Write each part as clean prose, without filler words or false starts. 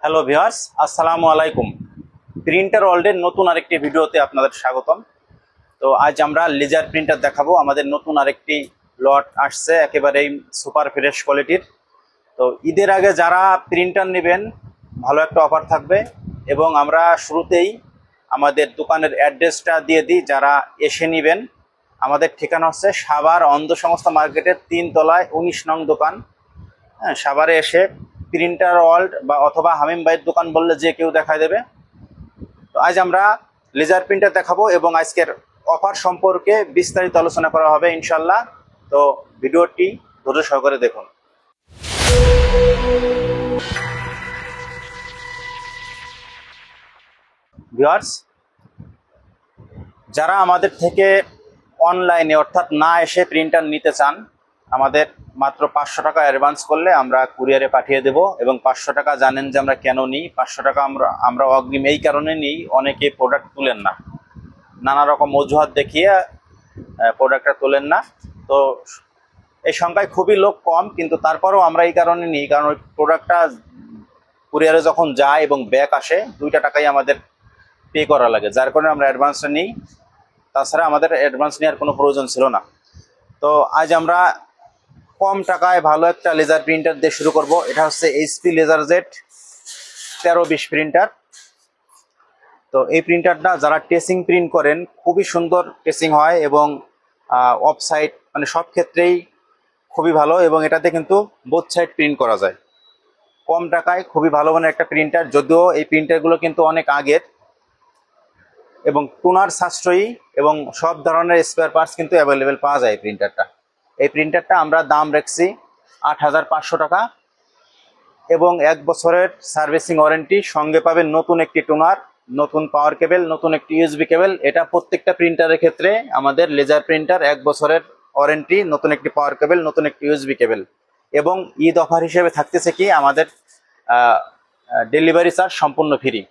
Hello viewers, আসসালামু আলাইকুম। Printer ওয়ার্ল্ডের নতুন আরেকটি ভিডিওতে আপনাদের স্বাগতম। তো আজ আমরা লেজার প্রিন্টার দেখাবো। আমাদের নতুন আরেকটি লট আসছে, একেবারেই সুপার ফ্রেশ কোয়ালিটির। তো ঈদের আগে যারা প্রিন্টার নেবেন ভালো একটা অফার থাকবে, এবং আমরা শুরুতেই আমাদের দোকানের অ্যাড্রেসটা দিয়ে দিই। যারা এসে নেবেন, আমাদের ঠিকানা হচ্ছে সাভার অন্ধ সংস্থা মার্কেটের 3 তলায় 19 নং দোকান। হ্যাঁ, সাভারে এসে প্রিন্টার ওয়ার্ল্ড বা অথবা হামিম ভাইয়ের দোকান বললে যে কেউ দেখায় দেবে। তো আজ আমরা লেজার প্রিন্টার দেখাবো এবং আজকের অফার সম্পর্কে বিস্তারিত আলোচনা করা হবে ইনশাল্লাহ। তো ভিডিওটি ধৈর্য সহকারে দেখুন। ভিউয়ার্স, যারা আমাদের থেকে অনলাইনে অর্থাৎ না এসে প্রিন্টার নিতে চান, আমাদের মাত্র 500 টাকা অ্যাডভান্স করলে আমরা কুরিয়ারে পাঠিয়ে দেব। এবং 500 টাকা জানেন যে আমরা কেন নিই। 500 টাকা আমরা অগ্রিম এই কারণে নিই, অনেকে প্রোডাক্ট তুলেন না, নানা রকম অজুহাত দেখিয়ে প্রোডাক্টটা তোলেন না। তো এই সংখ্যায় খুবই লোক কম, কিন্তু তারপরেও আমরা এই কারণে নিই, কারণ ওই প্রোডাক্টটা কুরিয়ারে যখন যায় এবং ব্যাক আসে 2টা টাকাই আমাদের পে করা লাগে, যার কারণে আমরা অ্যাডভান্সটা নিই। তাছাড়া আমাদের অ্যাডভান্স নেওয়ার কোনো প্রয়োজন ছিল না। তো আজ আমরা কম টাকায় ভালো একটা লেজার প্রিন্টার দিয়ে শুরু করব। এটা হচ্ছে এইচপি লেজারজেট 1320 প্রিন্টার। তো এই প্রিন্টারটা যারা টেসিং প্রিন্ট করেন, খুবই সুন্দর টেসিং হয় এবং অফ সাইড মানে সব ক্ষেত্রেই খুবই ভালো, এবং এটাতে কিন্তু বোথ সাইড প্রিন্ট করা যায়। কম টাকায় খুবই ভালো মানের একটা প্রিন্টার, যদিও এই প্রিন্টারগুলো কিন্তু অনেক আগের, এবং টোনার সাশ্রয়ী এবং সব ধরনের স্পেয়ার পার্টস কিন্তু অ্যাভেলেবেল পাওয়া যায় এই প্রিন্টারটা আমরা দাম রাখছি 8500 টাকা, এবং 1 বছরের সার্ভিসিং ওয়ারেন্টি। সঙ্গে পাবেন নতুন একটি টোনার, নতুন পাওয়ার কেবল, নতুন একটি ইউএসবি কেবল। এটা প্রত্যেকটা প্রিন্টারের ক্ষেত্রে আমাদের লেজার প্রিন্টার 1 বছরের ওয়ারেন্টি, নতুন একটি পাওয়ার কেবল, নতুন একটি ইউএসবি কেবল। এবং ঈদ অফার হিসেবে থাকতেছে কি, আমাদের ডেলিভারি চার্জ সম্পূর্ণ ফ্রি।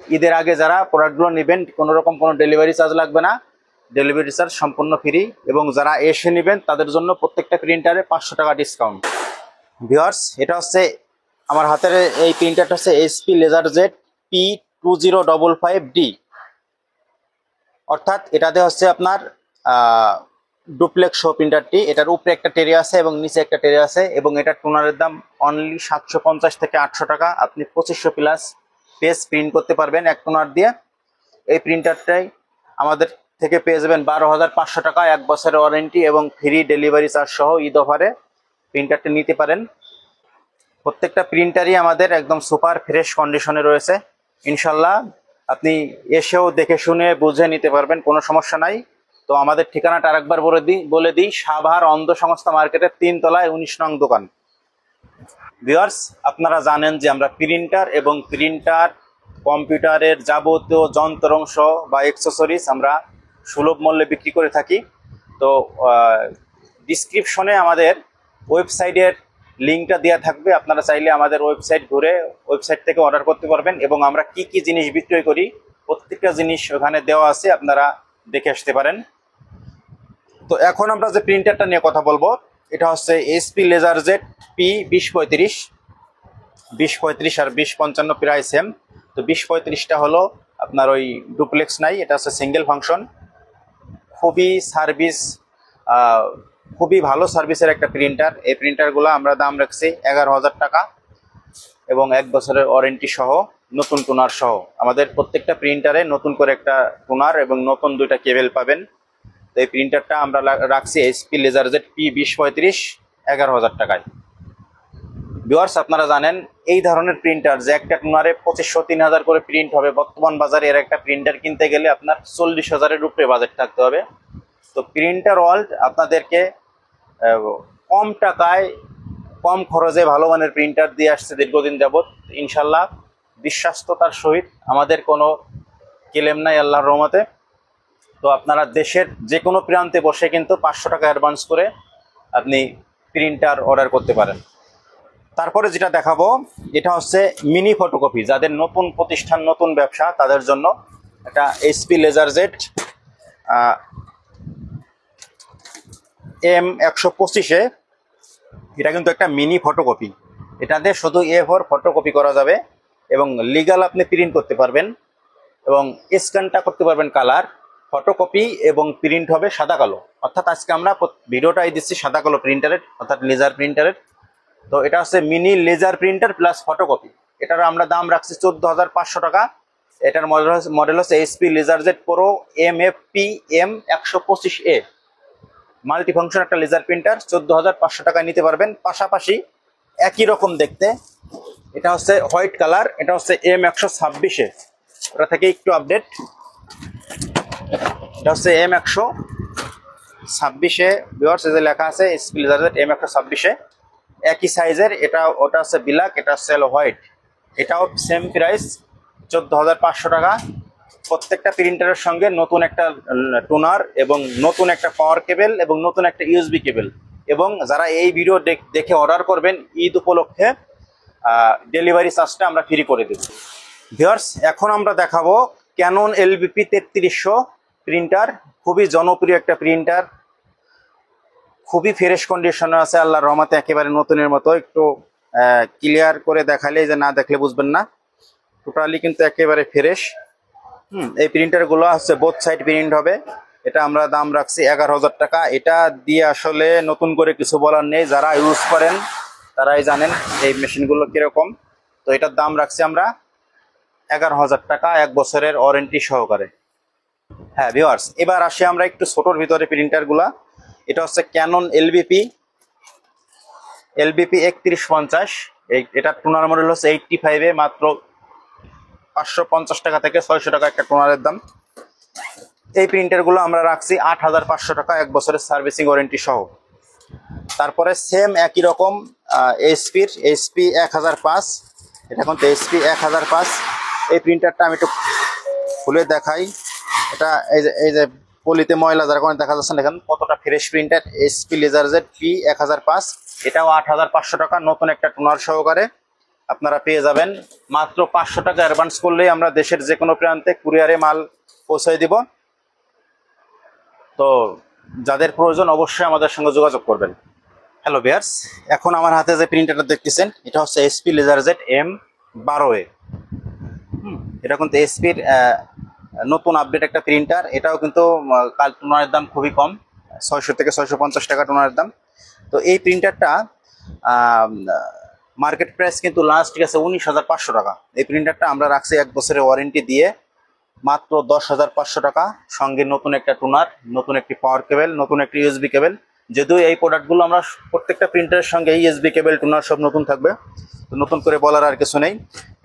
ঈদের আগে যারা প্রোডাক্টগুলো নেবেন, কোনো রকম কোনো ডেলিভারি চার্জ লাগবে না, ডেলিভারি চার্জ সম্পূর্ণ ফ্রি। এবং যারা এসে নেবেন তাদের জন্য প্রত্যেকটা প্রিন্টারে 500 টাকা ডিসকাউন্ট। ভিউয়ার্স, এটা হচ্ছে আমার হাতের এই প্রিন্টারটা হচ্ছে এইচপি লেজারজেট P2055D, অর্থাৎ এটাতে হচ্ছে আপনার ডুপ্লেক্স শো প্রিন্টারটি। এটার উপরে একটা টেরে আছে এবং নিচে একটা টেরে আছে, এবং এটার টোনারের দাম অনলি 750 থেকে 800 টাকা। আপনি 2500 প্লাস পেজ প্রিন্ট করতে পারবেন এক টোনার দিয়ে। এই প্রিন্টারটাই আমাদের থেকে পেয়ে যাবেন 12,500 টাকা, 1 বছরের ওয়ারেন্টি এবং ফ্রি ডেলিভারি চার্জ সহ। ঈদ অফারে প্রিন্টারটি নিতে পারেন। প্রত্যেকটা প্রিন্টারই আমাদের একদম সুপার ফ্রেশ কন্ডিশনে রয়েছে ইনশাল্লাহ। আপনি এসেও দেখে শুনে বুঝে নিতে পারবেন, কোনো সমস্যা নাই। তো আমাদের ঠিকানাটা আরেকবার বলে দিই, সাভার অন্ধ সংস্থা মার্কেটের 3 তলায় 19 নং দোকান। ভিউয়ার্স, আপনারা জানেন যে আমরা প্রিন্টার এবং প্রিন্টার কম্পিউটারের যাবতীয় যন্ত্রাংশ বা অ্যাক্সেসরিজ আমরা সুলভ মূল্যে বিক্রি করে থাকি। তো ডিসক্রিপশনে আমাদের ওয়েবসাইটের লিঙ্কটা দেওয়া থাকবে, আপনারা চাইলে আমাদের ওয়েবসাইট ঘুরে ওয়েবসাইট থেকে অর্ডার করতে পারবেন। এবং আমরা কি কি জিনিস বিক্রয় করি প্রত্যেকটা জিনিস ওখানে দেওয়া আছে, আপনারা দেখে আসতে পারেন। তো এখন আমরা যে প্রিন্টারটা নিয়ে কথা বলবো, এটা হচ্ছে এইচপি লেজারজেট P2035। 2035 আর 2055 প্রায় সেম। তো 2035টা হলো আপনার ওই ডুপ্লেক্স নাই, এটা হচ্ছে সিঙ্গেল ফাংশন। খুবই ভালো সার্ভিসের একটা প্রিন্টার। এই প্রিন্টারগুলো আমরা দাম রাখছি 11,000 টাকা, এবং 1 বছরের ওয়ারেন্টি সহ, নতুন টোনার সহ। আমাদের প্রত্যেকটা প্রিন্টারে নতুন করে একটা টোনার এবং নতুন 2টা কেবল পাবেন। তো এই প্রিন্টারটা আমরা রাখছি এইচপি লেজারজেট P2035 11,000 টাকায়। ভিউয়ার্স, আপনারা জানেন এই ধরনের প্রিন্টার যে একটা টোনারে 2500-3000 করে প্রিন্ট হবে, বর্তমান বাজারে এর একটা প্রিন্টার কিনতে গেলে আপনার 40,000-এর উপরে বাজেট থাকতে হবে। তো প্রিন্টার ওয়ার্ল্ড আপনাদেরকে কম টাকায় কম খরচে ভালো মানের প্রিন্টার দিয়ে আসছে দীর্ঘদিন যাবৎ ইনশাল্লাহ। বিশ্বাস্ততার সহিত, আমাদের কোনো ক্লেম নাই আল্লাহর রহমতে। তো আপনারা দেশের যে কোনো প্রান্তে বসে কিন্তু 500 টাকা অ্যাডভান্স করে আপনি প্রিন্টার অর্ডার করতে পারেন। তারপরে যেটা দেখাবো, এটা হচ্ছে মিনি ফটোকপি। যাদের নতুন প্রতিষ্ঠান, নতুন ব্যবসা, তাদের জন্য এটা এইচপি লেজারজেট M125। এটা কিন্তু একটা মিনি ফটোকপি। এটাতে শুধু A4 ফটোকপি করা যাবে এবং লিগাল আপনি প্রিন্ট করতে পারবেন এবং স্ক্যানটা করতে পারবেন কালার, ফটোকপি এবং প্রিন্ট হবে সাদা কালো। অর্থাৎ আজকে আমরা ভিডিওটাই দিচ্ছি সাদা কালো প্রিন্টারের, অর্থাৎ লেজার প্রিন্টারের। তো এটা হচ্ছে mini laser printer plus photocopy. এটার আমরা দাম রাখছি 14,500 টাকা। এটার মডেল হচ্ছে HP LaserJet Pro MFP-M 125A, multifunction একটা লেজার প্রিন্টার। 14,500 টাকায় নিতে পারবেন। পাশাপাশি একই রকম দেখতে, এটা হচ্ছে হোয়াইট কালার, এটা হচ্ছে M126A, ওটা থেকে একটু আপডেট। এটা হচ্ছে M126A ভিউয়ার্স, এই যে লেখা আছে HP লেজারজেট M126A, একই সাইজের। ওটা হচ্ছে ব্ল্যাক, এটা হচ্ছে হোয়াইট। এটাও সেম প্রাইস 14,500 টাকা। প্রত্যেকটা প্রিন্টারের সঙ্গে নতুন একটা টোনার এবং নতুন একটা পাওয়ার কেবল এবং নতুন একটা USB কেবল। এবং যারা এই ভিডিও দেখে অর্ডার করবেন, ঈদ উপলক্ষে ডেলিভারি চার্জটা আমরা ফ্রি করে দেব। ভিউয়ার্স, এখন আমরা দেখাবো ক্যানন LBP 3300 প্রিন্টার। খুবই জনপ্রিয় একটা প্রিন্টার, খুবই ফ্রেশ কন্ডিশনে আছে আল্লাহর রহমতে, একেবারে নতুনের মতো। একটু ক্লিয়ার করে দেখালে, যে না দেখলে বুঝবেন না, টোটালি কিন্তু একেবারে ফ্রেশ। এই প্রিন্টারগুলো হচ্ছে বোথ সাইড প্রিন্ট হবে। এটা আমরা দাম রাখছি 11,000 টাকা। এটা দিয়ে আসলে নতুন করে কিছু বলার নেই, যারা ইউজ করেন তারাই জানেন এই মেশিনগুলো কিরকম। তো এটার দাম রাখছি আমরা 11,000 টাকা, 1 বছরের ওয়ারেন্টি সহকারে। হ্যাঁ ভিউয়ার্স, এবার আসি আমরা একটু ছোটোর ভিতরে প্রিন্টারগুলা। এটা হচ্ছে ক্যানন LBP 3150। এটার টোনার মডেল হচ্ছে 85A, মাত্র 550 টাকা থেকে 600 টাকা একটা টোনারের দাম। এই প্রিন্টারগুলো আমরা রাখছি 8,500 টাকা, 1 বছরের সার্ভিসিং ওয়ারেন্টি সহ। তারপরে সেম একই রকম HP 1005, এটা কিন্তু HP 1005। এই প্রিন্টারটা আমি একটু খুলে দেখাই। এটা এই যে পলিতে ময়লা যার কারণে দেখা যাচ্ছে না, দেখেন কতটা ফ্রেশ প্রিন্টার। HP লেজারজেট P1005, এটাও 8,500 টাকা, নতুন একটা টোনার সহকারে আপনারা পেয়ে যাবেন। মাত্র 500 টাকা অ্যাডভান্স করলেই আমরা দেশের যে কোনো প্রান্তে কুরিয়ারে মাল পৌঁছে দিব। তো যাদের প্রয়োজন অবশ্যই আমাদের সঙ্গে যোগাযোগ করবেন। হ্যালো ভিউয়ার্স, এখন আমার হাতে যে প্রিন্টারটা দেখতেছেন, এটা হচ্ছে HP লেজারজেট M12A। এটা কিন্তু SPর নতুন আপডেট একটা প্রিন্টার। এটাও কিন্তু টোনারের দাম খুবই কম, 600 থেকে 650 টাকা টোনারের দাম। তো এই প্রিন্টারটা মার্কেট প্রাইস কিন্তু লাস্ট গেছে 19,500 টাকা। এই প্রিন্টারটা আমরা রাখছি 1 বছরের ওয়ারেন্টি দিয়ে মাত্র 10,500 টাকা, সঙ্গে নতুন একটা টোনার, নতুন একটি পাওয়ার কেবল, নতুন একটি USB কেবল। যদিও এই প্রোডাক্টগুলো আমরা প্রত্যেকটা প্রিন্টারের সঙ্গে USB কেবল, টোনার সব নতুন থাকবে, তো নতুন করে বলার আর কিছু নেই।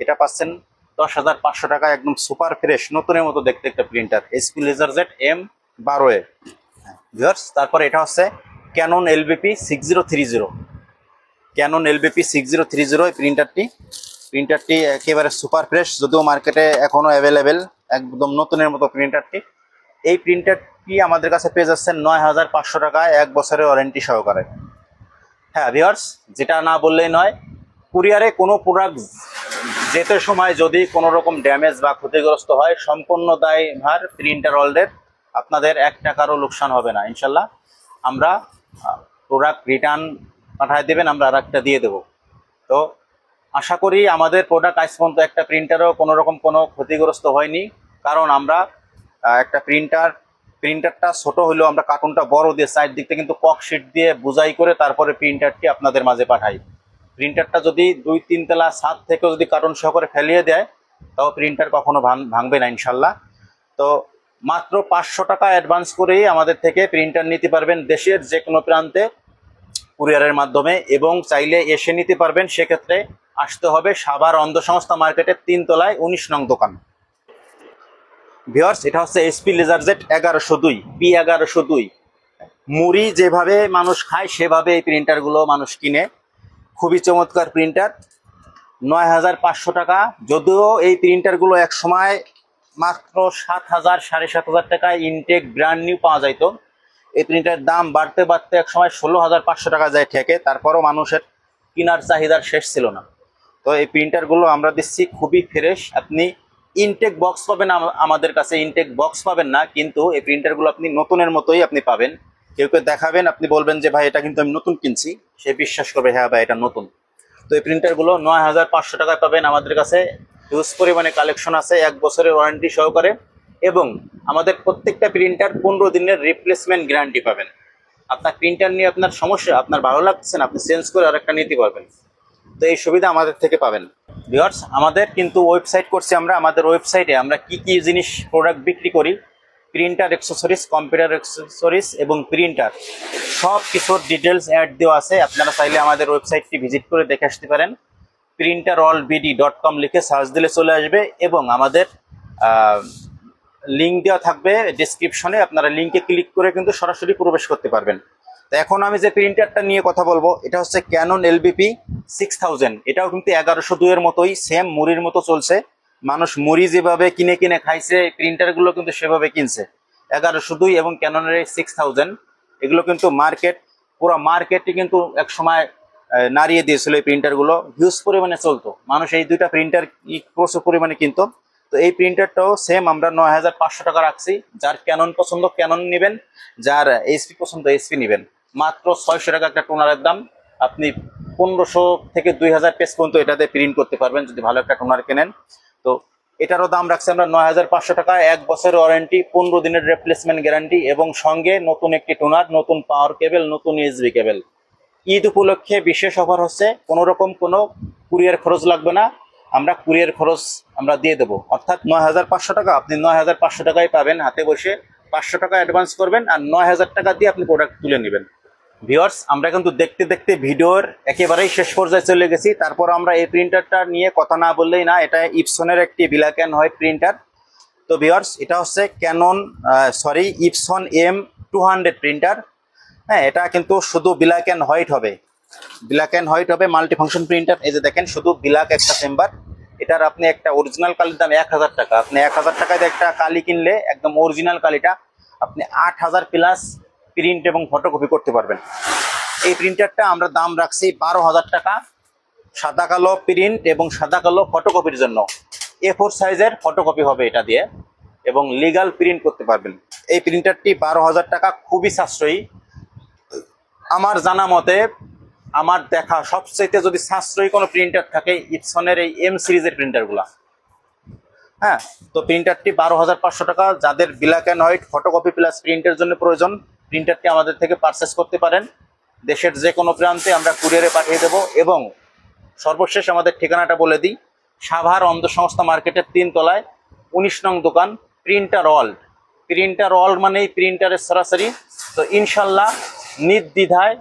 এটা পাচ্ছেন 10,500 টাকা, একদম সুপার ফ্রেশ নতুনের মতো দেখতে একটা প্রিন্টার, HP লেজারজেট M12A ভিউয়ার্স। তারপরে এটা হচ্ছে ক্যানন LBP 6030, ক্যানন LBP 6030 এই প্রিন্টারটি একেবারে সুপার ফ্রেশ, যদিও মার্কেটে এখনো অ্যাভেলেবেল, একদম নতুনের মতো প্রিন্টারটি। এই প্রিন্টারটি আমাদের কাছে পেয়ে যাচ্ছেন 9,500 টাকায়, 1 বছরের ওয়ারেন্টি সহকারে। হ্যাঁ ভিউয়ার্স, যেটা না বললেই নয়, কুরিয়ারে কোনো প্রোডাক্ট যেতে সময় যদি কোনো রকম ড্যামেজ বা ক্ষতিগ্রস্ত হয়, সম্পূর্ণ দায়ভার প্রিন্টার ওয়ার্ল্ডের, আপনাদের 1 টাকারও লোকসান হবে না ইনশাল্লাহ। আমরা প্রোডাক্ট রিটার্ন পাঠিয়ে দেবেন, আমরা আর একটা দিয়ে দেবো। তো আশা করি আমাদের প্রোডাক্ট আজ পর্যন্ত একটা প্রিন্টারও কোনো রকম কোনো ক্ষতিগ্রস্ত হয়নি, কারণ আমরা একটা প্রিন্টারটা ছোট হলেও আমরা কার্টুনটা বড় দিয়ে সাইড দিক থেকে কিন্তু ককশিট দিয়ে বুঝাই করে তারপরে প্রিন্টারটি আপনাদের মাঝে পাঠাই। প্রিন্টারটা যদি 2-3 তলা ছাদ থেকেও যদি কার্টুন সহকারে ফেলিয়ে দেয়, তাও প্রিন্টার কখনো ভাঙবে না ইনশাল্লাহ। তো মাত্র 500 টাকা অ্যাডভান্স করেই আমাদের থেকে প্রিন্টার নিতে পারবেন দেশের যে কোনো প্রান্তে কুরিয়ারের মাধ্যমে, এবং চাইলে এসে নিতে পারবেন। সেক্ষেত্রে আসতে হবে সাভার অন্ধ সংস্থা মার্কেটের 3 তলায় 19 নং দোকান। ভিউয়ার্স, এটা হচ্ছে HP লেজারজেট 1102 P1102। মুড়ি যেভাবে মানুষ খায় সেভাবে এই প্রিন্টারগুলো মানুষ কিনে। খুবই চমৎকার প্রিন্টার, 9,500 টাকা। যদিও এই প্রিন্টারগুলো এক সময় মাত্র 7,000 7,500 টাকায় ইনটেক ব্র্যান্ড নিউ পাওয়া যাইতো। এই প্রিন্টারের দাম বাড়তে বাড়তে এক সময় 16,500 টাকা যায় ঠেকে, তারপরও মানুষের কেনার চাহিদার শেষ ছিল না। তো এই প্রিন্টারগুলো আমরা দিচ্ছি খুবই ফ্রেশ। আপনি ইনটেক বক্স পাবেন আমাদের কাছে, ইনটেক বক্স পাবেন না, কিন্তু এই প্রিন্টারগুলো আপনি নতুনের মতোই আপনি পাবেন। কেউ দেখাবেন, আপনি বলবেন যে ভাই এটা কিন্তু আমি নতুন কিনছি, সে বিশ্বাস করবে হ্যাঁ ভাই এটা নতুন। তো এই প্রিন্টারগুলো 9500 টাকায় পাবেন আমাদের কাছে। হিউজ পরিমাণে কালেকশন আছে, 1 বছরের ওয়ারেন্টি সহকারে, এবং আমাদের প্রত্যেকটা প্রিন্টার 15 দিনের রিপ্লেসমেন্ট গ্যারান্টি পাবেন। আপনার প্রিন্টার নিয়ে আপনার সমস্যা, আপনার ভালো লাগছে না, আপনি চেঞ্জ করে আরেকটা নিতে পারবেন। তো এই সুবিধা আমাদের থেকে পাবেন। ভিউয়ার্স, আমাদের কিন্তু ওয়েবসাইট করছি আমরা। আমাদের ওয়েবসাইটে আমরা কি কি জিনিস প্রোডাক্ট বিক্রি করি, প্রিন্টার অ্যাক্সেসরিজ, কম্পিউটার অ্যাক্সেসরিজ এবং প্রিন্টার, সব কিছুর ডিটেলস অ্যাড দেওয়া আছে। আপনারা চাইলে আমাদের ওয়েবসাইটটি ভিজিট করে দেখে আসতে পারেন। printerallbd.com লিখে সার্চ দিলে চলে আসবে, এবং আমাদের লিঙ্ক দেওয়া থাকবে ডেসক্রিপশনে। আপনারা লিঙ্কে ক্লিক করে কিন্তু সরাসরি প্রবেশ করতে পারবেন। তো এখন আমি যে প্রিন্টারটা নিয়ে কথা বলবো, এটা হচ্ছে ক্যানন LBP 6000। এটাও কিন্তু 1102 এর মতোই, সেম মুড়ির মতো চলছে। মানুষ মুড়ি যেভাবে কিনে কিনে খাইছে, প্রিন্টারগুলো কিন্তু সেভাবে কিনছে। 1102 এবং ক্যাননের 6000, এগুলো কিন্তু পুরো মার্কেটে কিন্তু এক সময় নাড়িয়ে দিয়েছিল। এই প্রিন্টারগুলো হিউজ পরিমাণে চলতো, মানুষ এই দুইটা প্রিন্টার প্রচুর পরিমাণে কিনতো। তো এই প্রিন্টারটাও সেম আমরা 9500 টাকা রাখছি। যার ক্যানন পছন্দ ক্যানন নেবেন, যার এইচপি পছন্দ এইচপি নেবেন। মাত্র 600 টাকা একটা টোনারের দাম। আপনি 1500 থেকে 2000 পেজ পর্যন্ত এটাতে প্রিন্ট করতে পারবেন যদি ভালো একটা টোনার কেনেন। তো এটারও দাম রাখছি আমরা 9500 টাকা। 1 বছরের ওয়ারেন্টি, 15 দিনের রিপ্লেসমেন্ট গ্যারান্টি, এবং সঙ্গে নতুন একটি টোনার, নতুন পাওয়ার কেবল, নতুন ইউএসবি কেবল। ঈদ উপলক্ষে বিশেষ অফার হচ্ছে, কোনো রকম কোনো কুরিয়ার খরচ লাগবে না, আমরা কুরিয়ার খরচ আমরা দিয়ে দেবো। অর্থাৎ 9500 টাকা আপনি 9500 টাকায় পাবেন হাতে বসে। 500 টাকা অ্যাডভান্স করবেন আর 9000 টাকা দিয়ে আপনি প্রোডাক্ট তুলে নেবেন। ভিউয়ার্স, আমরা কিন্তু দেখতে দেখতে ভিডিওর একেবারেই শেষ পর্যায়ে চলে গেছি। তারপর আমরা এই প্রিন্টারটা নিয়ে কথা না বললেই না। এটা ইপসনের একটি ব্ল্যাক অ্যান্ড হোয়াইট প্রিন্টার। তো ভিউয়ার্স, এটা হচ্ছে ইপসন M200 প্রিন্টার। হ্যাঁ, এটা কিন্তু শুধু ব্ল্যাক অ্যান্ড হোয়াইট হবে, মাল্টি ফাংশন প্রিন্টার। এই যে দেখেন, শুধু ব্ল্যাক একটা চেম্বার। এটার আপনি একটা অরিজিনাল কালির দাম 1000 টাকা। আপনি 1000 টাকায় একটা কালি কিনলে, একদম অরিজিনাল কালিটা, আপনি 8000 প্লাস প্রিন্ট এবং ফটোকপি করতে পারবেন। এই প্রিন্টারটা আমরা দাম রাখছি 12000 টাকা, সাদা কালো প্রিন্ট এবং সাদা কালো ফটোকপির জন্য। A4 সাইজের ফটোকপি হবে এটা দিয়ে, এবং লিগাল প্রিন্ট করতে পারবেন। এই প্রিন্টারটি 12000 টাকা, খুবই সাশ্রয়ী। আমার জানা মতে, আমার দেখা সবচেয়ে যদি সাশ্রয়ী কোনো প্রিন্টার থাকে, ইপসনের এই M সিরিজের প্রিন্টারগুলা। হ্যাঁ, তো প্রিন্টারটি 12500 টাকা। যাদের black and white photocopy plus প্রিন্টের জন্য প্রয়োজন, প্রিন্টারটি আমাদের থেকে পারচেস করতে পারেন। দেশের যে কোনো প্রান্তে আমরা কুরিয়ারে পাঠিয়ে দেবো। এবং সর্বশেষ আমাদের ঠিকানাটা বলে দিই, সাভার অন্ধসংস্থা মার্কেটের 3 তলায় 19 নং দোকান, প্রিন্টার ওয়ার্ল্ড মানেই প্রিন্টারের সরাসরি। তো ইনশাল্লাহ নির্দ্বিধায়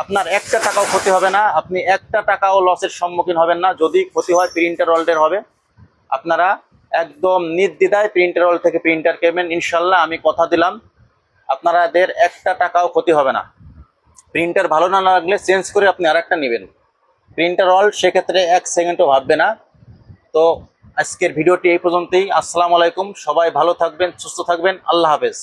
আপনার একটা টাকাও ক্ষতি হবে না, আপনি একটা টাকাও লসের সম্মুখীন হবেন না। যদি ক্ষতি হয়, প্রিন্টার ওয়ার্ল্ডের হবে। আপনারা একদম নির্দ্বিধায় প্রিন্টার ওয়ার্ল্ড থেকে প্রিন্টার কিনবেন, ইনশাল্লাহ আমি কথা দিলাম আপনাদের একটা টাকাও ক্ষতি হবে না। প্রিন্টার ভালো না লাগলে চেঞ্জ করে আপনি আরেকটা নেবেন। প্রিন্টার ওয়ার্ল্ড সেক্ষেত্রে 1 সেকেন্ডও ভাববে না। তো আজকের ভিডিওটি এই পর্যন্তই। আসসালামু আলাইকুম, সবাই ভালো থাকবেন, সুস্থ থাকবেন, আল্লাহ হাফেজ।